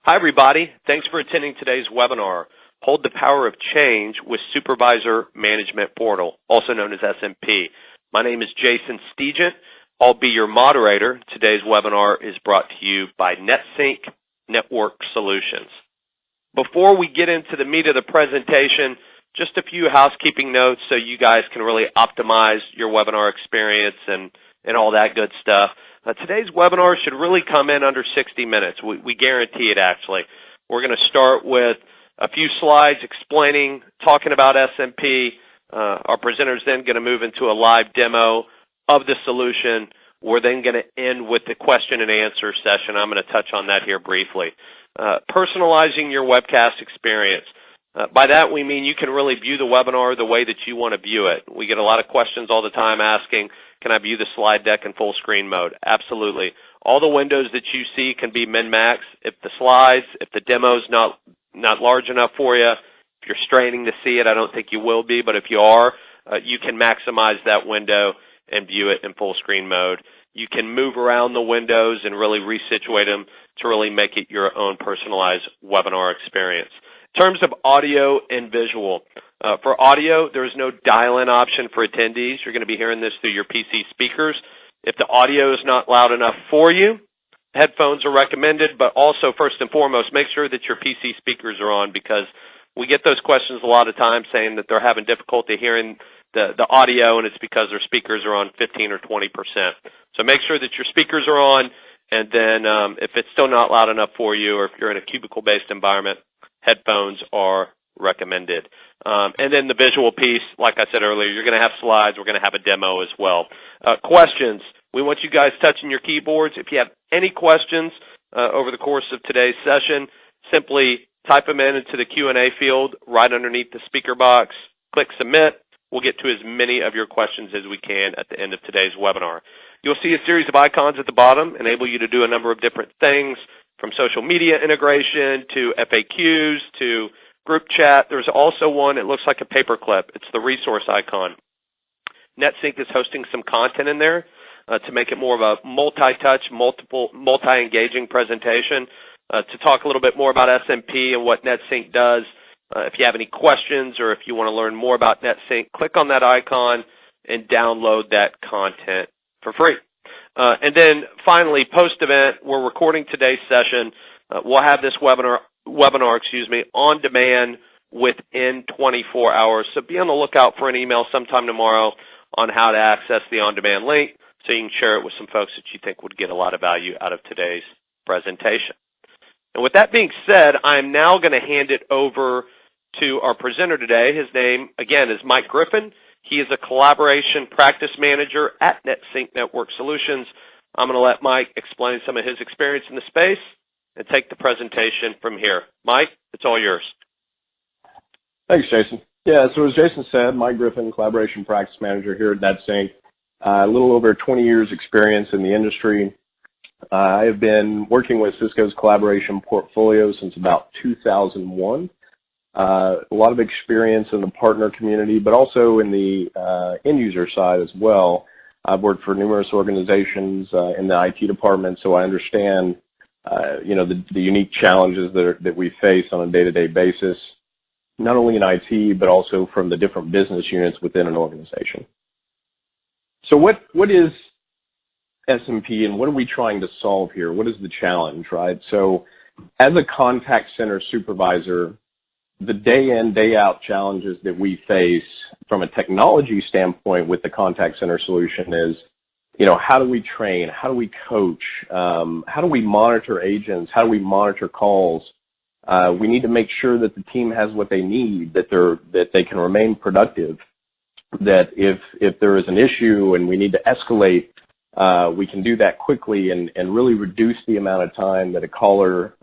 Hi, everybody. Thanks for attending today's webinar, Hold the Power of Change with Supervisor Management Portal, also known as SMP. My name is Jason Stegent. I'll be your moderator. Today's webinar is brought to you by NetSync Network Solutions. Before we get into the meat of the presentation, just a few housekeeping notes so you guys can really optimize your webinar experience and all that good stuff. Today's webinar should really come in under 60 minutes. We guarantee it, actually. We're going to start with a few slides explaining, talking about SMP. Our presenter is then going to move into a live demo of the solution. We're then going to end with the question and answer session. I'm going to touch on that here briefly. Personalizing your webcast experience. By that, we mean you can really view the webinar the way that you want to view it. We get a lot of questions all the time asking, can I view the slide deck in full screen mode? Absolutely. All the windows that you see can be min-max. If the slides, if the demo's not large enough for you, if you're straining to see it, I don't think you will be, but if you are, you can maximize that window and view it in full screen mode. You can move around the windows and really resituate them to really make it your own personalized webinar experience. In terms of audio and visual, for audio, there is no dial-in option for attendees. You're going to be hearing this through your PC speakers. If the audio is not loud enough for you, headphones are recommended, but also, first and foremost, make sure that your PC speakers are on, because we get those questions a lot of times saying that they're having difficulty hearing the audio, and it's because their speakers are on 15 or 20%. So make sure that your speakers are on, and then if it's still not loud enough for you, or if you're in a cubicle-based environment, headphones are recommended. And then the visual piece, like I said earlier, you're going to have slides. We're going to have a demo as well. Questions. We want you guys touching your keyboards. If you have any questions over the course of today's session, simply type them into the Q&A field right underneath the speaker box. Click Submit. We'll get to as many of your questions as we can at the end of today's webinar. You'll see a series of icons at the bottom, enable you to do a number of different things, from social media integration to FAQs to group chat. There's also one, it looks like a paperclip. It's the resource icon. NetSync is hosting some content in there to make it more of a multi-touch, multi-engaging presentation. To talk a little bit more about SMP and what NetSync does, if you have any questions or if you want to learn more about NetSync, click on that icon and download that content for free. And then finally, post-event, we're recording today's session. We'll have this webinar, on demand within 24 hours. So be on the lookout for an email sometime tomorrow on how to access the on-demand link so you can share it with some folks that you think would get a lot of value out of today's presentation. And with that being said, I'm now going to hand it over to our presenter today. His name, again, is Mike Griffin. He is a collaboration practice manager at NetSync Network Solutions. I'm going to let Mike explain some of his experience in the space and take the presentation from here. Mike, it's all yours. Thanks, Jason. Yeah, so as Jason said, Mike Griffin, collaboration practice manager here at NetSync. A little over 20 years experience in the industry. I have been working with Cisco's collaboration portfolio since about 2001. A lot of experience in the partner community, but also in the end user side as well. I've worked for numerous organizations in the IT department, so I understand, the unique challenges that we face on a day-to-day basis, not only in IT, but also from the different business units within an organization. So what is SMP and what are we trying to solve here? What is the challenge, right? So as a contact center supervisor, the day in, day out challenges that we face from a technology standpoint with the contact center solution is, how do we train? How do we coach? How do we monitor agents? How do we monitor calls? We need to make sure that the team has what they need, that they can remain productive, that if there is an issue and we need to escalate, we can do that quickly and really reduce the amount of time that a caller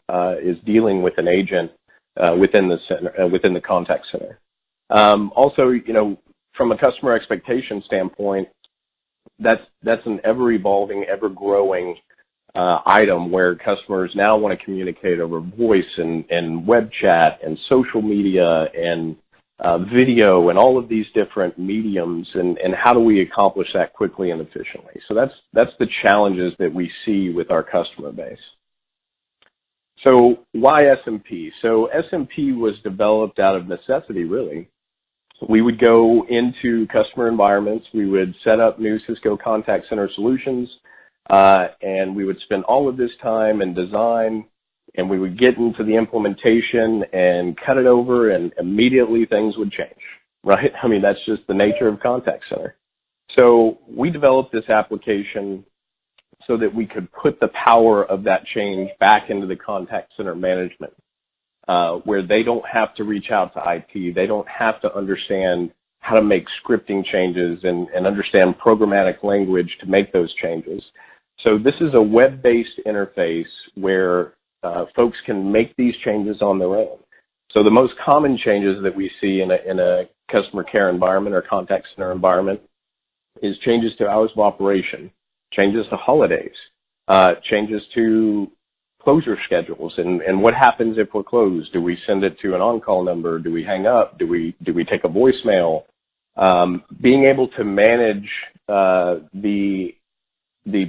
is dealing with an agent within the contact center. Also, from a customer expectation standpoint, that's an ever-evolving, ever-growing item where customers now want to communicate over voice and web chat and social media and video and all of these different mediums, and how do we accomplish that quickly and efficiently. So that's the challenges that we see with our customer base. So why SMP? So SMP was developed out of necessity, really. We would go into customer environments, we would set up new Cisco contact center solutions, and we would spend all of this time in design, and we would get into the implementation and cut it over, and immediately things would change, right? I mean, that's just the nature of contact center. So we developed this application so that we could put the power of that change back into the contact center management, where they don't have to reach out to IT. They don't have to understand how to make scripting changes and understand programmatic language to make those changes. So this is a web-based interface where folks can make these changes on their own. So the most common changes that we see in a customer care environment or contact center environment is changes to hours of operation, changes to holidays, changes to closure schedules, and what happens if we're closed? Do we send it to an on-call number? Do we hang up? Do we take a voicemail? Being able to manage the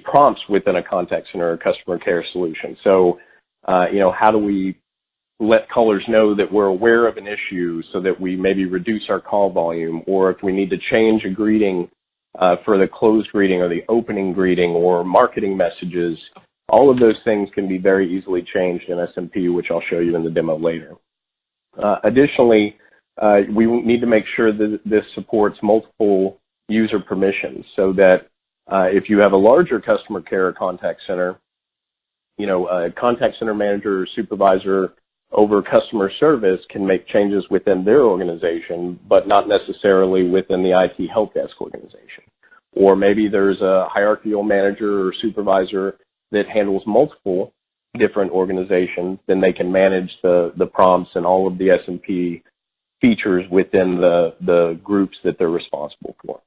prompts within a contact center or customer care solution. So, how do we let callers know that we're aware of an issue so that we maybe reduce our call volume, or if we need to change a greeting for the closed greeting or the opening greeting or marketing messages. All of those things can be very easily changed in SMP, which I'll show you in the demo later. Additionally, we need to make sure that this supports multiple user permissions so that if you have a larger customer care or contact center, a contact center manager or supervisor over customer service can make changes within their organization, but not necessarily within the IT help desk organization. Or maybe there's a hierarchical manager or supervisor that handles multiple different organizations, then they can manage the prompts and all of the SMP features within the groups that they're responsible for.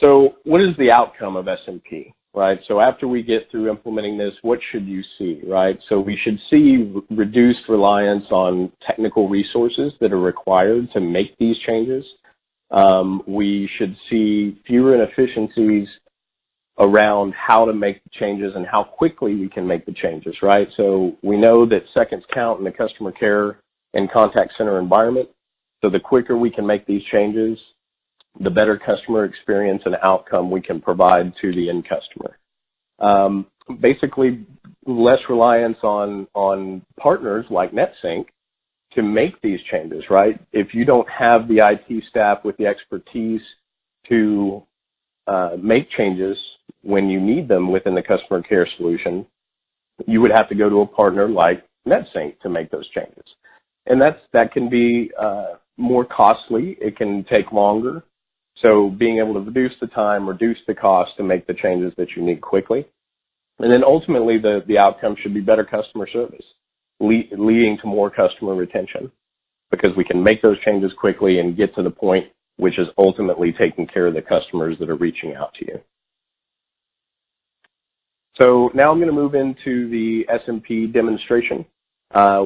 So what is the outcome of SMP, right? So after we get through implementing this, what should you see, right? So we should see reduced reliance on technical resources that are required to make these changes. We should see fewer inefficiencies around how to make the changes and how quickly we can make the changes, right? So we know that seconds count in the customer care and contact center environment. So the quicker we can make these changes, the better customer experience and outcome we can provide to the end customer. Basically, less reliance on partners like NetSync to make these changes, right? If you don't have the IT staff with the expertise to make changes when you need them within the customer care solution, you would have to go to a partner like NetSync to make those changes. And that can be more costly. It can take longer. So being able to reduce the time, reduce the cost to make the changes that you need quickly. And then ultimately the outcome should be better customer service, leading to more customer retention, because we can make those changes quickly and get to the point which is ultimately taking care of the customers that are reaching out to you. So now I'm going to move into the SMP demonstration,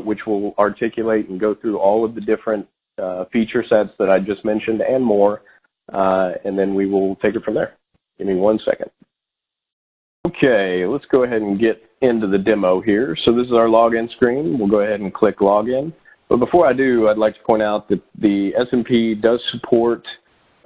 which will articulate and go through all of the different feature sets that I just mentioned and more, and then we will take it from there. Give me 1 second. Okay, let's go ahead and get into the demo here. So this is our login screen. We'll go ahead and click login. But before I do, I'd like to point out that the SMP does support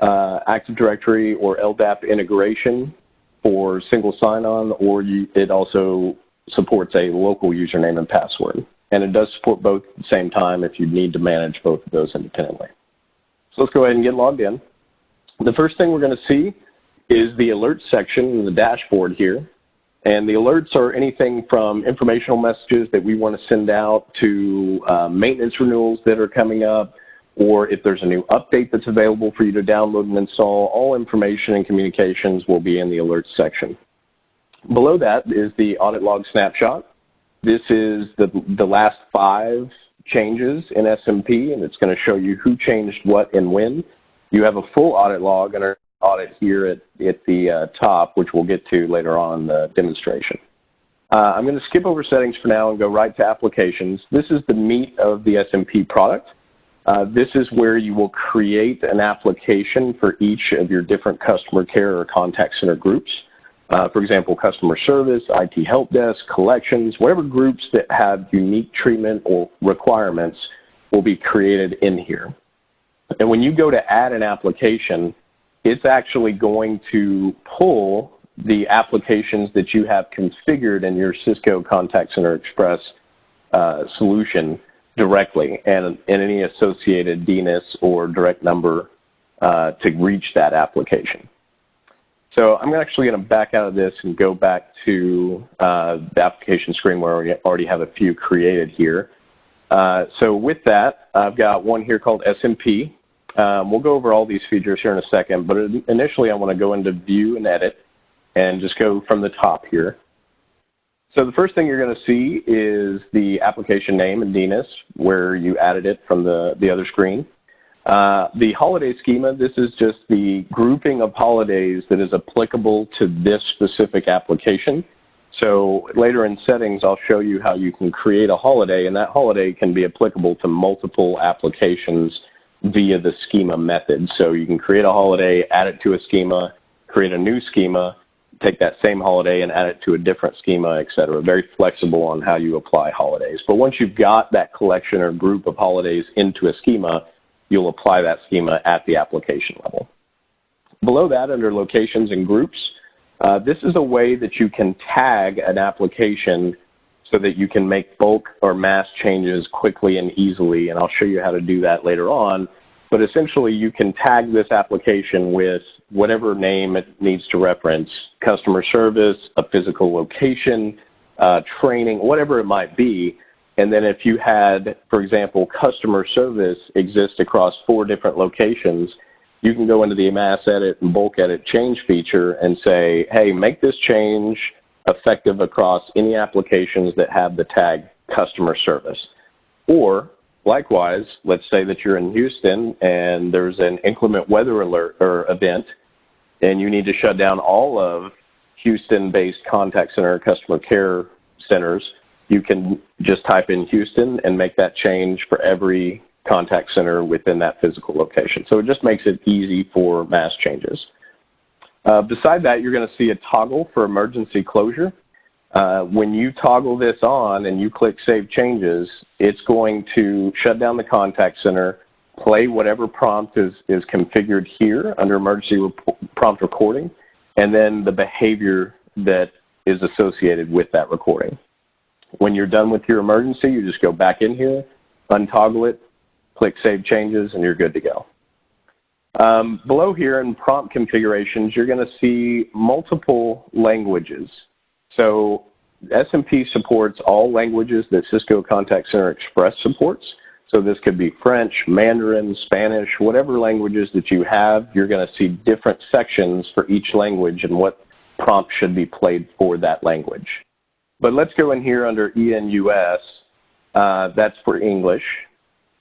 Active Directory or LDAP integration for single sign-on, or it also supports a local username and password. And it does support both at the same time if you need to manage both of those independently. So let's go ahead and get logged in. The first thing we're going to see is the alerts section in the dashboard here. And the alerts are anything from informational messages that we want to send out to maintenance renewals that are coming up, or if there's a new update that's available for you to download and install. All information and communications will be in the alerts section. Below that is the audit log snapshot. This is the last 5 changes in SMP, and it's going to show you who changed what and when. You have a full audit log and an audit here at the top, which we'll get to later on in the demonstration. I'm going to skip over settings for now and go right to applications. This is the meat of the SMP product. This is where you will create an application for each of your different customer care or contact center groups. For example, customer service, IT help desk, collections, whatever groups that have unique treatment or requirements will be created in here. And when you go to add an application, it's actually going to pull the applications that you have configured in your Cisco Contact Center Express solution directly, and any associated DNIS or direct number to reach that application. So I'm actually going to back out of this and go back to the application screen where we already have a few created here. So with that, I've got one here called SMP. We'll go over all these features here in a second, but initially I want to go into View and Edit and just go from the top here. So the first thing you're going to see is the application name and DNIS, where you added it from the other screen. The holiday schema, this is just the grouping of holidays that is applicable to this specific application. So later in settings, I'll show you how you can create a holiday, and that holiday can be applicable to multiple applications via the schema method. So you can create a holiday, add it to a schema, create a new schema, take that same holiday and add it to a different schema, et cetera. Very flexible on how you apply holidays. But once you've got that collection or group of holidays into a schema, you'll apply that schema at the application level. Below that, under locations and groups, this is a way that you can tag an application so that you can make bulk or mass changes quickly and easily, and I'll show you how to do that later on. But essentially, you can tag this application with whatever name it needs to reference: customer service, a physical location, training, whatever it might be. And then if you had, for example, customer service exist across 4 different locations, you can go into the mass edit and bulk edit change feature and say, hey, make this change effective across any applications that have the tag customer service. Or likewise, let's say that you're in Houston and there's an inclement weather alert or event, and you need to shut down all of Houston-based contact center customer care centers. You can just type in Houston and make that change for every contact center within that physical location. So it just makes it easy for mass changes. Beside that, you're going to see a toggle for emergency closure. When you toggle this on and you click Save Changes, it's going to shut down the contact center, play whatever prompt is configured here under emergency prompt recording, and then the behavior that is associated with that recording. When you're done with your emergency, you just go back in here, untoggle it, click Save Changes, and you're good to go. Below here in prompt configurations, you're going to see multiple languages. So SMP supports all languages that Cisco Contact Center Express supports. So this could be French, Mandarin, Spanish, whatever languages that you have, you're going to see different sections for each language and what prompt should be played for that language. But let's go in here under ENUS. That's for English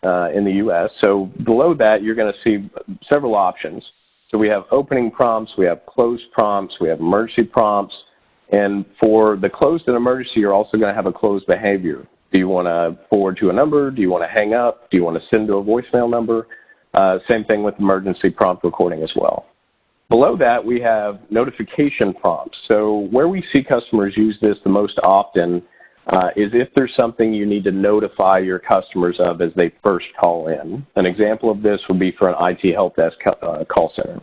in the U.S. So below that, you're going to see several options. So we have opening prompts, we have closed prompts, we have emergency prompts. And for the closed and emergency, you're also going to have a closed behavior. Do you want to forward to a number? Do you want to hang up? Do you want to send to a voicemail number? Same thing with emergency prompt recording as well. Below that, we have notification prompts. So where we see customers use this the most often is if there's something you need to notify your customers of as they first call in. An example of this would be for an IT help desk call center.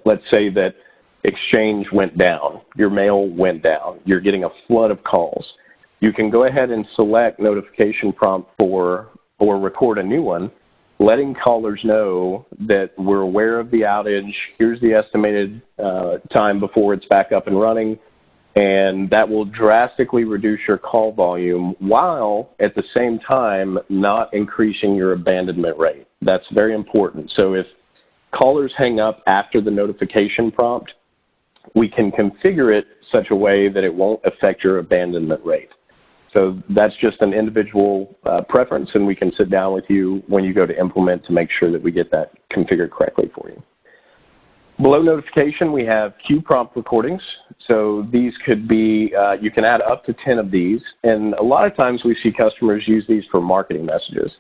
Let's say that Exchange went down, your mail went down, you're getting a flood of calls. You can go ahead and select notification prompt or record a new one, letting callers know that we're aware of the outage, here's the estimated time before it's back up and running, and that will drastically reduce your call volume while at the same time not increasing your abandonment rate. That's very important. So if callers hang up after the notification prompt, we can configure it such a way that it won't affect your abandonment rate. So that's just an individual preference, and we can sit down with you when you go to implement to make sure that we get that configured correctly for you. Below notification, we have queue prompt recordings. So these could be, you can add up to 10 of these, and a lot of times we see customers use these for marketing messages.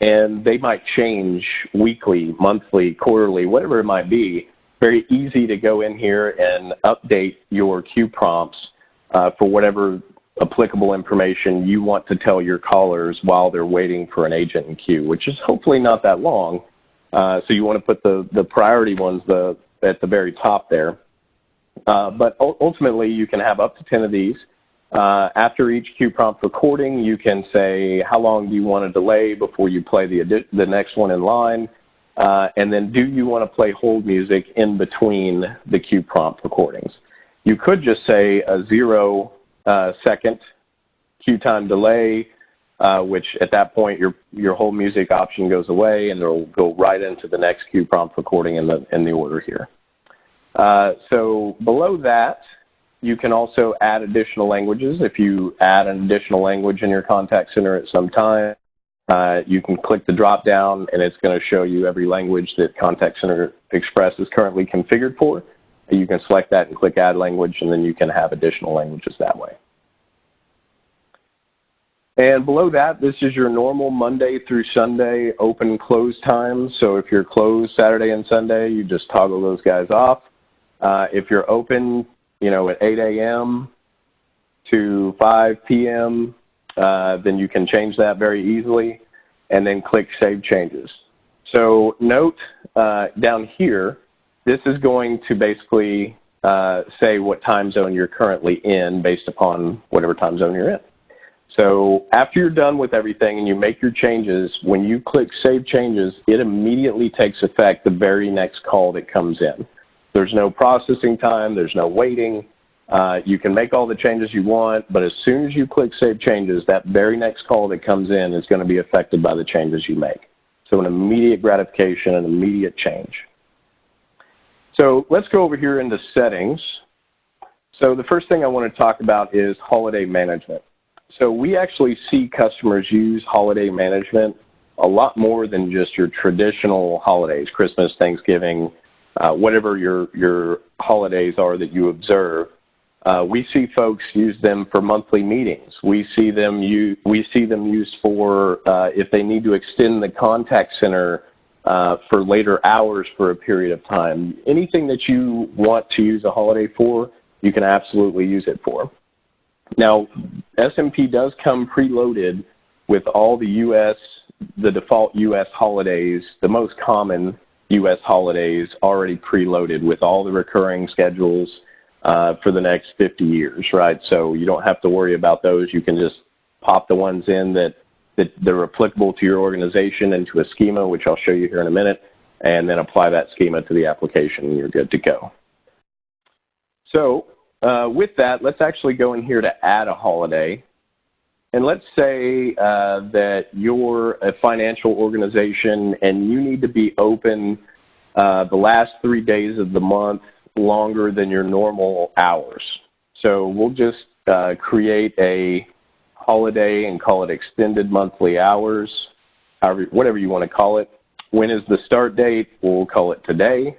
And they might change weekly, monthly, quarterly, whatever it might be. very easy to go in here and update your queue prompts for whatever applicable information you want to tell your callers while they're waiting for an agent in queue, which is hopefully not that long. So you want to put the priority ones at the very top there. But ultimately, you can have up to 10 of these. After each queue prompt recording, you can say how long do you want to delay before you play the next one in line, and then do you want to play hold music in between the queue prompt recordings. You could just say a 0-second queue time delay, which at that point your hold music option goes away, and it'll go right into the next queue prompt recording in the order here. So below that, you can also add additional languages. If you add an additional language in your contact center at some time, you can click the drop down and it's going to show you every language that Contact Center Express is currently configured for. You can select that and click add language, and then you can have additional languages that way. And below that, this is your normal Monday through Sunday open close times. So if you're closed Saturday and Sunday, you just toggle those guys off. If you're open, at 8 a.m. to 5 p.m., then you can change that very easily, and then click Save Changes. So note down here, this is going to basically say what time zone you're currently in based upon whatever time zone you're in. So after you're done with everything and you make your changes, when you click Save Changes, it immediately takes effect the very next call that comes in. There's no processing time. There's no waiting. You can make all the changes you want, but as soon as you click Save Changes, that very next call that comes in is going to be affected by the changes you make. So an immediate gratification, an immediate change. So let's go over here into settings. So the first thing I want to talk about is holiday management. So we actually see customers use holiday management a lot more than just your traditional holidays, Christmas, Thanksgiving, whatever your holidays are that you observe. We see folks use them for monthly meetings. We see them used for if they need to extend the contact center for later hours for a period of time. Anything that you want to use a holiday for, you can absolutely use it for. Now, SMP does come preloaded with all the default U.S. holidays, the most common U.S. holidays already preloaded with all the recurring schedules for the next 50 years, right? So you don't have to worry about those. You can just pop the ones in that are applicable to your organization into a schema, which I'll show you here in a minute, and then apply that schema to the application, and you're good to go. So with that, let's actually go in here to add a holiday. And let's say that you're a financial organization and you need to be open the last 3 days of the month longer than your normal hours. So we'll just create a holiday and call it extended monthly hours, whatever you want to call it. When is the start date? We'll call it today.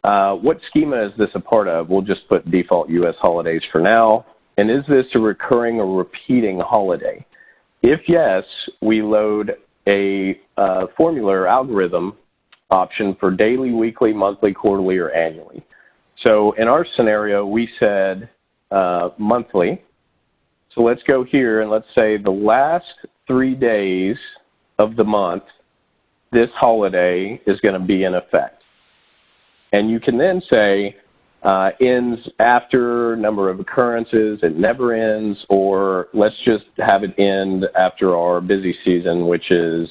What schema is this a part of? We'll just put default U.S. holidays for now. And is this a recurring or repeating holiday? If yes, we load a formula or algorithm option for daily, weekly, monthly, quarterly, or annually. So in our scenario, we said monthly. So let's go here and let's say the last 3 days of the month, this holiday is going to be in effect. And you can then say ends after number of occurrences, it never ends, or let's just have it end after our busy season, which is,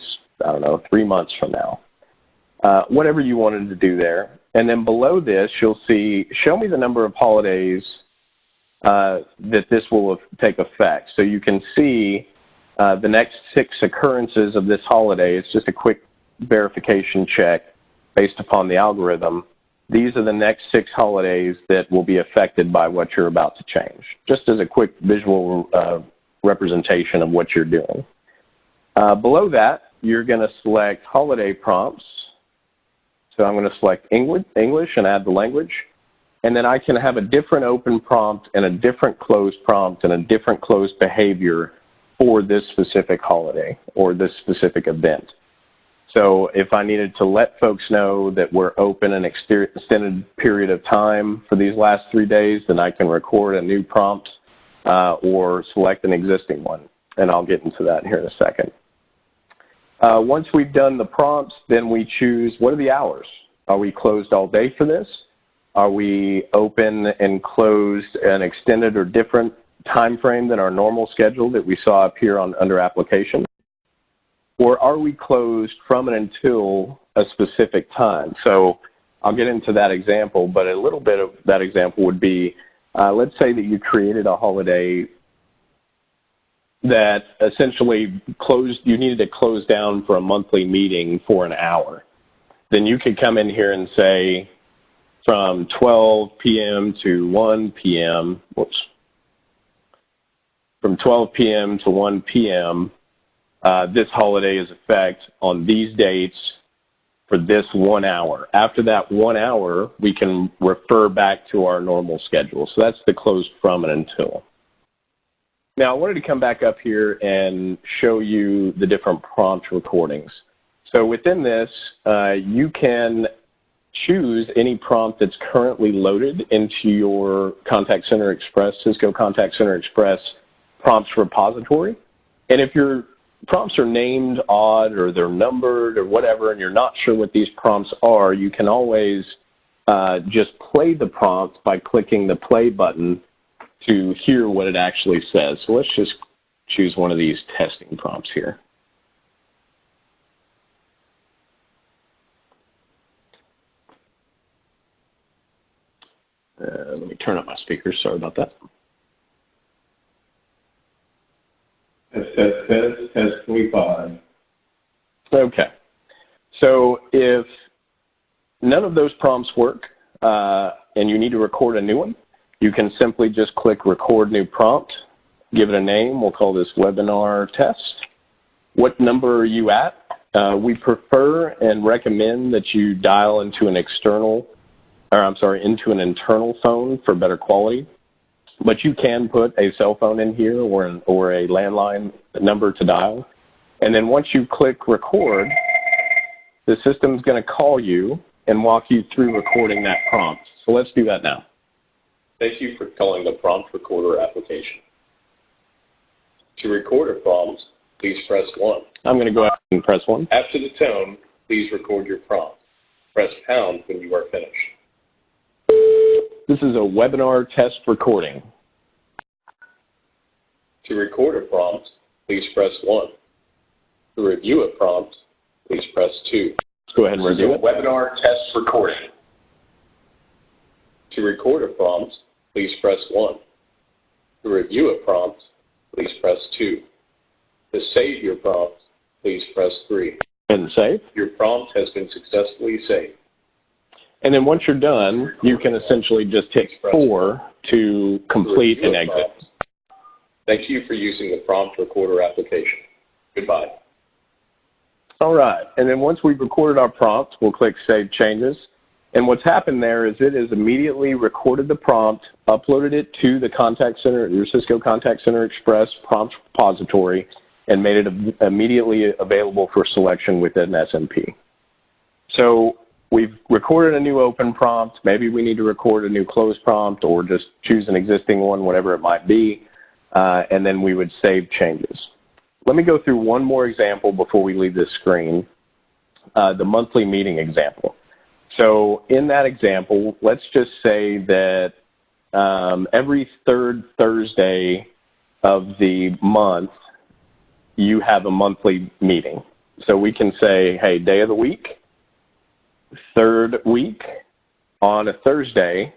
3 months from now. Whatever you wanted to do there. And then below this, you'll see, show me the number of holidays that this will take effect. So you can see the next 6 occurrences of this holiday. It's just a quick verification check based upon the algorithm. These are the next 6 holidays that will be affected by what you're about to change, just as a quick visual representation of what you're doing. Below that, you're going to select holiday prompts. So I'm going to select English and add the language. And then I can have a different open prompt and a different closed prompt and a different closed behavior for this specific holiday or this specific event. So if I needed to let folks know that we're open an extended period of time for these last 3 days, then I can record a new prompt or select an existing one. And I'll get into that here in a second. Once we've done the prompts, then we choose what are the hours. Are we closed all day for this? Are we open and closed an extended or different time frame than our normal schedule that we saw up here under application? Or are we closed from and until a specific time? So I'll get into that example, but a little bit of that example would be, let's say that you created a holiday that essentially you needed to close down for a monthly meeting for an hour. Then you could come in here and say from 12 p.m. to 1 p.m., from 12 p.m. to 1 p.m., this holiday is effect on these dates for this 1 hour. After that 1 hour, we can refer back to our normal schedule. So that's the closed from and until. Now, I wanted to come back up here and show you the different prompt recordings. So within this, you can choose any prompt that's currently loaded into your Contact Center Express, Cisco Contact Center Express prompts repository. And if your prompts are named odd or they're numbered or whatever, and you're not sure what these prompts are, you can always just play the prompt by clicking the play button to hear what it actually says. So let's just choose one of these testing prompts here. Let me turn up my speakers. Sorry about that. Test 25. Okay. So if none of those prompts work and you need to record a new one, you can simply just click Record New Prompt, give it a name. We'll call this Webinar Test. What number are you at? We prefer and recommend that you dial into an into an internal phone for better quality. But you can put a cell phone in here or a landline number to dial. And then once you click record, the system's going to call you and walk you through recording that prompt. So let's do that now. Thank you for calling the Prompt Recorder application. To record a prompt, please press 1. I'm going to go ahead and press 1. After the tone, please record your prompt. Press pound when you are finished. This is a webinar test recording. To record a prompt, please press 1. To review a prompt, please press 2. Let's go ahead and review it. Webinar test recording. To record a prompt, please press 1. To review a prompt, please press 2. To save your prompt, please press 3. And save. Your prompt has been successfully saved. And then once you're done, you can essentially just hit 4 to complete and exit. Thank you for using the Prompt Recorder application. Goodbye. All right. And then once we've recorded our prompt, we'll click Save Changes. And what's happened there is it has immediately recorded the prompt, uploaded it to the Contact Center, your Cisco Contact Center Express prompt repository, and made it immediately available for selection within SMP. So we've recorded a new open prompt. Maybe we need to record a new closed prompt or just choose an existing one, whatever it might be, and then we would save changes. Let me go through one more example before we leave this screen, the monthly meeting example. So in that example, let's just say that every third Thursday of the month, you have a monthly meeting. So we can say, hey, day of the week, third week, on a Thursday,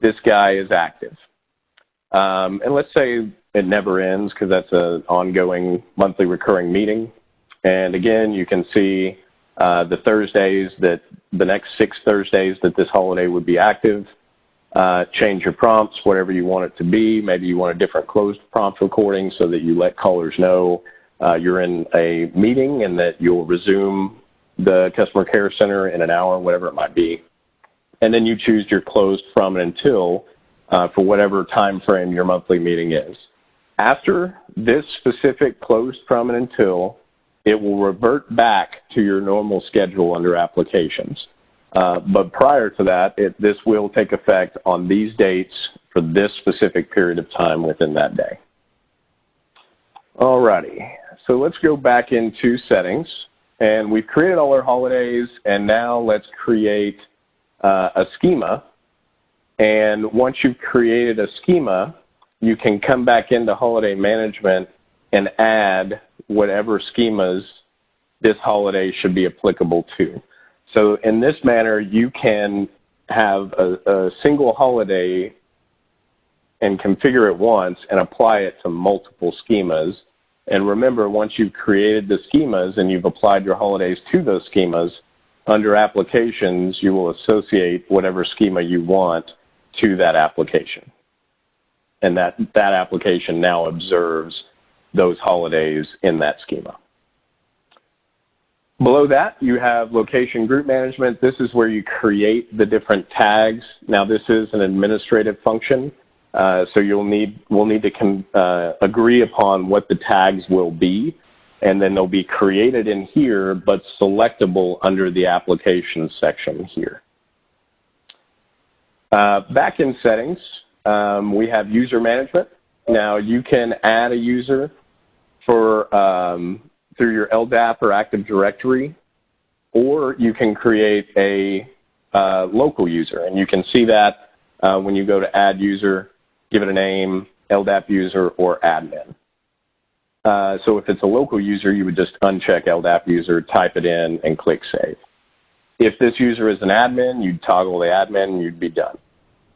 this guy is active. And let's say it never ends because that's an ongoing monthly recurring meeting. And again, you can see the Thursdays that the next 6 Thursdays that this holiday would be active. Change your prompts, whatever you want it to be. Maybe you want a different closed prompt recording so that you let callers know you're in a meeting and that you'll resume the customer care center in an hour, whatever it might be. And then you choose your closed from and until for whatever time frame your monthly meeting is. After this specific closed from and until, it will revert back to your normal schedule under applications. But prior to that, this will take effect on these dates for this specific period of time within that day. Alrighty, so let's go back into settings. And we've created all our holidays, and now let's create a schema. And once you've created a schema, you can come back into holiday management and add whatever schemas this holiday should be applicable to. So in this manner, you can have a single holiday and configure it once and apply it to multiple schemas. And remember, once you've created the schemas and you've applied your holidays to those schemas, under applications, you will associate whatever schema you want to that application. And that application now observes those holidays in that schema. Below that, you have location group management. This is where you create the different tags. Now, this is an administrative function, so we'll need to agree upon what the tags will be, and then they'll be created in here, but selectable under the application section here. Back in settings, we have user management. Now, you can add a user for through your LDAP or Active Directory, or you can create a local user. And you can see that when you go to add user, give it a name, LDAP user, or admin. So if it's a local user, you would just uncheck LDAP user, type it in, and click save. If this user is an admin, you'd toggle the admin, and you'd be done.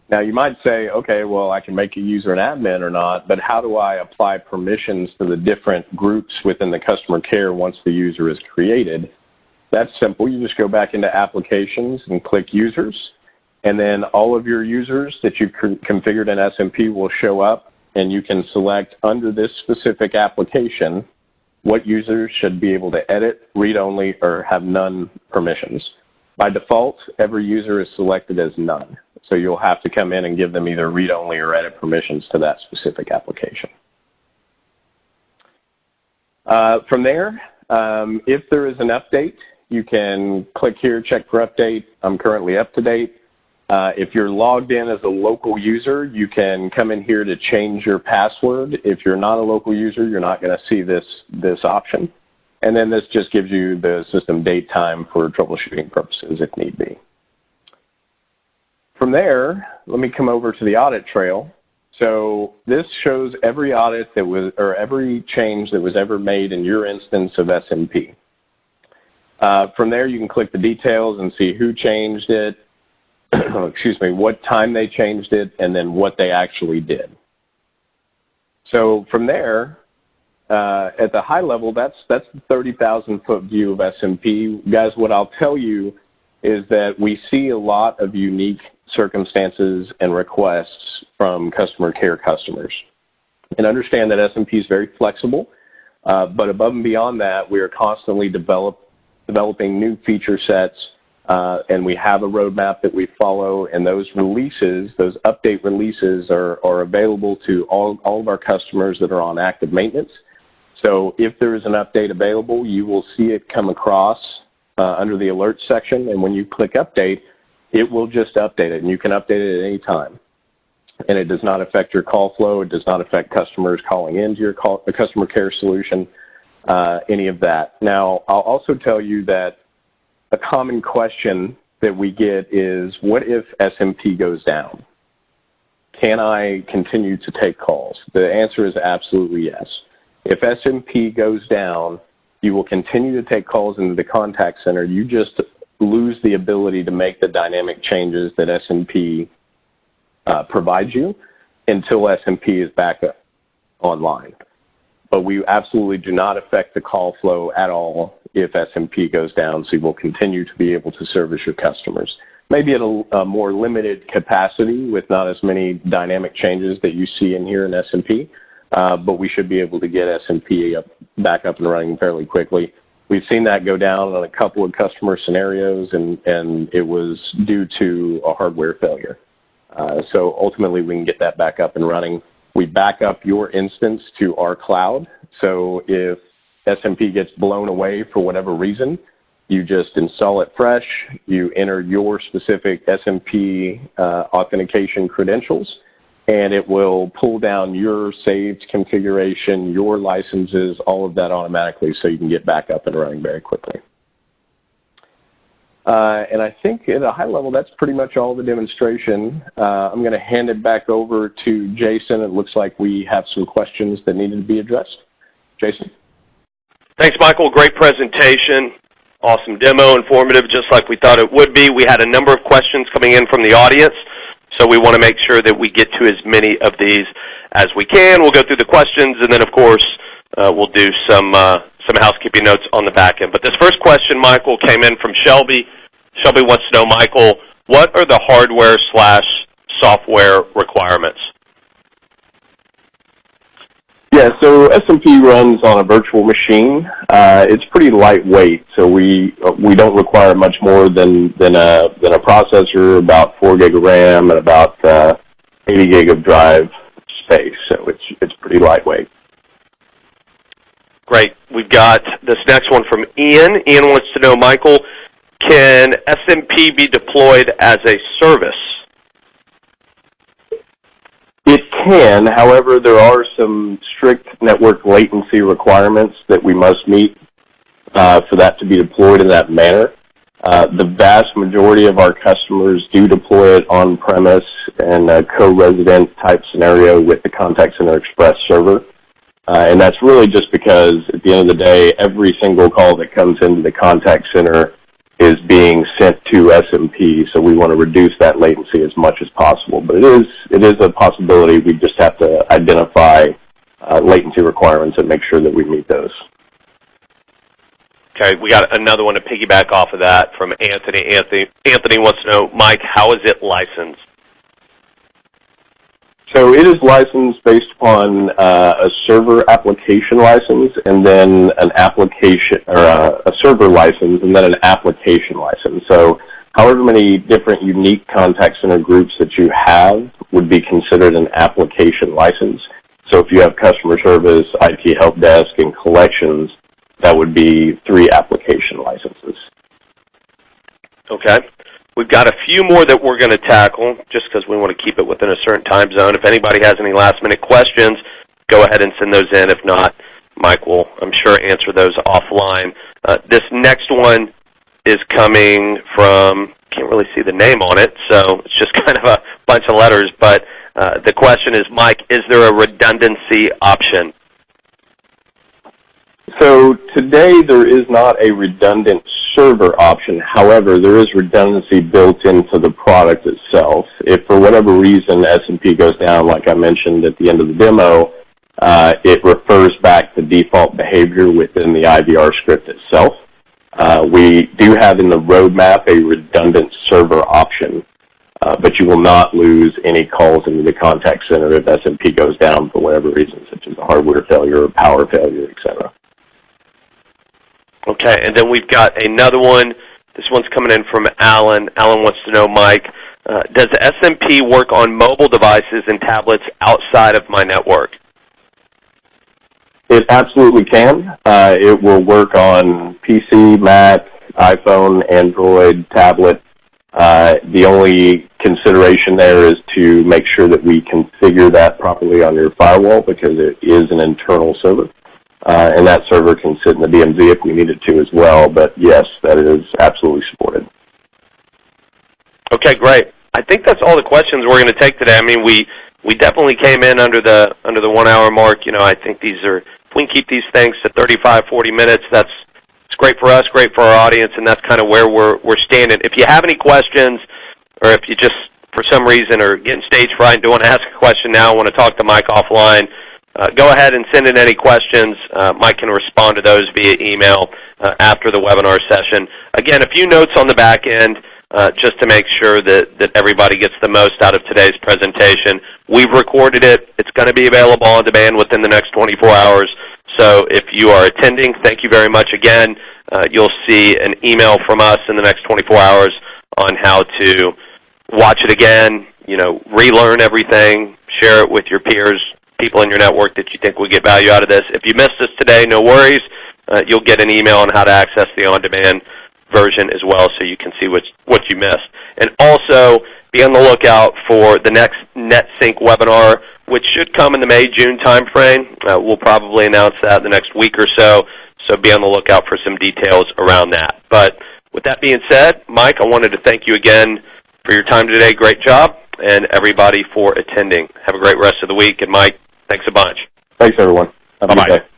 Now, you might say, okay, well, I can make a user an admin or not, but how do I apply permissions to the different groups within the customer care once the user is created? That's simple. You just go back into applications and click users, and then all of your users that you've configured in SMP will show up, and you can select under this specific application what users should be able to edit, read only, or have none permissions. By default, every user is selected as none. So you'll have to come in and give them either read-only or edit permissions to that specific application. From there, if there is an update, you can click here, check for update. I'm currently up to date. If you're logged in as a local user, you can come in here to change your password. If you're not a local user, you're not going to see this option. And then this just gives you the system date time for troubleshooting purposes if need be. From there, let me come over to the audit trail. So this shows every audit that was, or every change that was ever made in your instance of SMP. From there, you can click the details and see who changed it, excuse me, what time they changed it, and then what they actually did. So from there, at the high level, that's the 30,000-foot view of SMP. Guys, what I'll tell you is that we see a lot of unique circumstances and requests from customer care customers. And understand that SMP is very flexible, but above and beyond that, we are constantly developing new feature sets, and we have a roadmap that we follow, and those releases, those update releases are available to all of our customers that are on active maintenance. So if there is an update available, you will see it come across under the alert section, and when you click update, it will just update it, and you can update it at any time. And it does not affect your call flow. It does not affect customers calling into your the customer care solution, any of that. Now, I'll also tell you that a common question that we get is, what if SMP goes down? Can I continue to take calls? The answer is absolutely yes. If SMP goes down, you will continue to take calls into the contact center. You just lose the ability to make the dynamic changes that SMP provides you until SMP is back up online. But we absolutely do not affect the call flow at all if SMP goes down, so you will continue to be able to service your customers. Maybe at a more limited capacity with not as many dynamic changes that you see in here in SMP, but we should be able to get SMP back up and running fairly quickly. We've seen that go down on a couple of customer scenarios, and it was due to a hardware failure. So ultimately, we can get that back up and running. We back up your instance to our cloud. So if SMP gets blown away for whatever reason, you just install it fresh, you enter your specific SMP authentication credentials, and it will pull down your saved configuration, your licenses, all of that automatically so you can get back up and running very quickly. And I think at a high level, that's pretty much all the demonstration. I'm going to hand it back over to Jason. It looks like we have some questions that needed to be addressed. Jason? Thanks, Michael. Great presentation. Awesome demo, informative, just like we thought it would be. We had a number of questions coming in from the audience, so we want to make sure that we get to as many of these as we can. We'll go through the questions, and then, of course, we'll do some housekeeping notes on the back end. But this first question, Michael, came in from Shelby. Shelby wants to know, Michael, what are the hardware/software requirements? Yeah, so SMP runs on a virtual machine. It's pretty lightweight, so we don't require much more than a processor, about 4 gig of RAM, and about 80 gig of drive space. So it's pretty lightweight. Great. We've got this next one from Ian. Ian wants to know, Michael, can SMP be deployed as a service? It can. However, there are some strict network latency requirements that we must meet for that to be deployed in that manner. The vast majority of our customers do deploy it on-premise in a co-resident type scenario with the Contact Center Express server. And that's really just because at the end of the day, every single call that comes into the contact center is being sent to SMP, so we want to reduce that latency as much as possible. But it is a possibility. We just have to identify latency requirements and make sure that we meet those. Okay, we got another one to piggyback off of that from Anthony. Anthony wants to know, Mike, how is it licensed? So it is licensed based upon a server application license, and then an application, or a server license, and then an application license. So however many different unique contact center groups that you have would be considered an application license. So if you have customer service, IT help desk, and collections, that would be 3 application licenses. Okay. We've got a few more that we're going to tackle just because we want to keep it within a certain time zone. If anybody has any last-minute questions, go ahead and send those in. If not, Mike will, I'm sure, answer those offline. This next one is coming from, can't really see the name on it, so it's just kind of a bunch of letters. But the question is, Mike, is there a redundancy option? So today there is not a redundant server option. However, there is redundancy built into the product itself. If for whatever reason SMP goes down, like I mentioned at the end of the demo, it refers back to default behavior within the IVR script itself. We do have in the roadmap a redundant server option, but you will not lose any calls into the contact center if SMP goes down for whatever reason, such as a hardware failure or power failure, etc. Okay, and then we've got another one. This one's coming in from Alan. Alan wants to know, Mike, does the SMP work on mobile devices and tablets outside of my network? It absolutely can. It will work on PC, Mac, iPhone, Android, tablet. The only consideration there is to make sure that we configure that properly on your firewall because it is an internal server. And that server can sit in the DMZ if we need it to as well. But yes, that is absolutely supported. Okay, great. I think that's all the questions we're going to take today. I mean, we definitely came in under the 1 hour mark. You know, I think these are, if we can keep these things to 35, 40 minutes, it's great for us, great for our audience, and that's kind of where we're standing. If you have any questions, or if you just for some reason are getting stage fright and don't want to ask a question now, want to talk to Mike offline, go ahead and send in any questions. Mike can respond to those via email after the webinar session. Again, a few notes on the back end just to make sure that everybody gets the most out of today's presentation. We've recorded it. It's going to be available on demand within the next 24 hours. So if you are attending, thank you very much again. You'll see an email from us in the next 24 hours on how to watch it again, you know, relearn everything, share it with your peers, people in your network that you think will get value out of this. If you missed us today, no worries. you'll get an email on how to access the on-demand version as well, so you can see what you missed. And also, be on the lookout for the next NetSync webinar, which should come in the May-June timeframe. We'll probably announce that in the next week or so be on the lookout for some details around that. But with that being said, Mike, I wanted to thank you again for your time today. Great job, and everybody for attending. Have a great rest of the week, and Mike, thanks a bunch. Thanks, everyone. Have a good day.